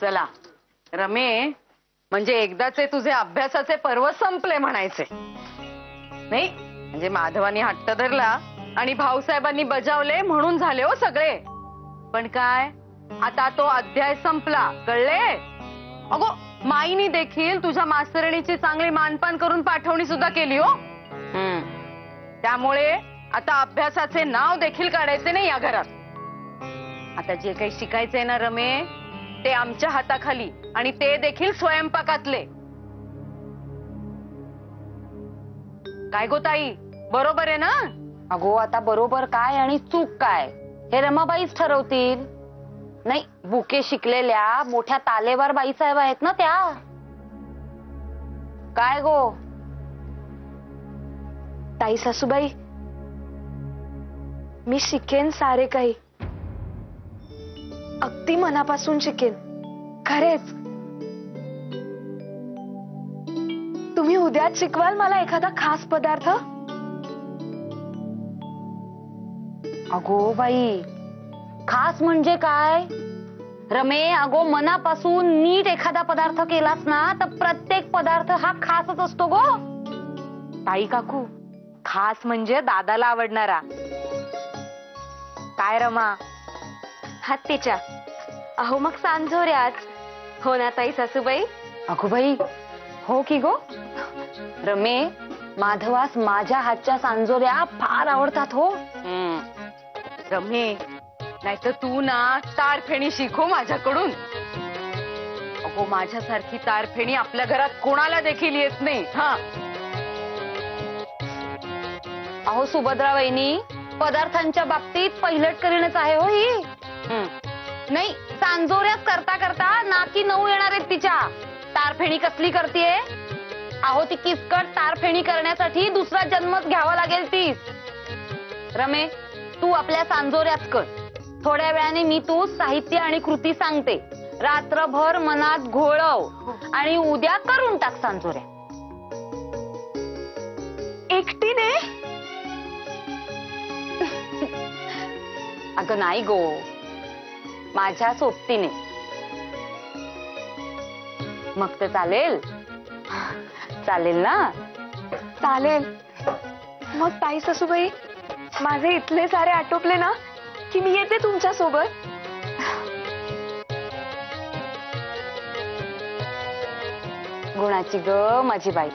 चला रमे, म्हणजे एकदाचे तुझे अभ्यासाचे पर्व संपले म्हणायचे नाही. म्हणजे माधवानी हट्ट धरला आणि भाऊसाहेबांनी बजावले म्हणून झाले हो सगळे. पण काय आता तो अध्याय संपला, कळले? अगो माईनी देखील तुझ्या मास्तरणीची चांगली मानपान करून पाठवणी सुद्धा केली हो. त्यामुळे आता अभ्यासाचे नाव देखील काढायचे नाही या घरात. आता जे काही शिकायचंय ना रमे, ते आमच्या हाताखाली, आणि ते देखील स्वयंपाकातले. काय गो ताई, बरोबर आहे ना? अगो आता बरोबर काय आणि चूक काय हे रमाबाईच ठरवतील. नाही, बुके शिकलेल्या मोठ्या तालेवार बाईसाहेब आहेत ना त्या. काय गो ताई सासूबाई, मी शिकेन सारे काही, अगदी मनापासून शिकेन, खरेच. तुम्ही उद्याच शिकवाल मला एखादा खास पदार्थ? अगो बाई, खास म्हणजे काय रमे? अगो मनापासून नीट एखादा पदार्थ केलास ना तर प्रत्येक पदार्थ हा खासच असतो गो. ताई काकू, खास म्हणजे दादाला आवडणारा. काय रमा? हत्तीच्या. अहो मग सांजोऱ्याच, हो ना ताई सासूबाई? अगो बाई, हो की गो. रमे, माधवास माझ्या हातच्या सांजोऱ्या फार आवडतात हो. रमे, नाहीतर तू ना तारफेणी शिको माझ्याकडून. अगो माझ्यासारखी तारफेणी आपल्या घरात कोणाला देखील येत नाही. हा अहो सुभद्रा वहिनी, पदार्थांच्या बाबतीत पहिलट करीणच आहे हो ही. नाही, सांजोऱ्याच करता करता नाकी 9 येणार आहेत तिच्या. तारफेणी कसली करतीये? अहो ती किचकट तारफेणी करण्यासाठी दुसरा जन्मच घ्यावा लागेल तीस. रमे, तू आपल्या सांजोऱ्याच कर. थोड्या वेळाने मी तू साहित्य आणि कृती सांगते. रात्रभर मनात घोळव आणि उद्या करून टाक सांजोऱ्या. एकटीने? अगं नाही गो, माझ्या सोबतीने. मग ते चालेल? चालेल ना? चालेल. मग ताई सासूबाई, माझे इथले सारे आटोपले ना की मी येते तुमच्या सोबत. गुणाची ग माझी बाई.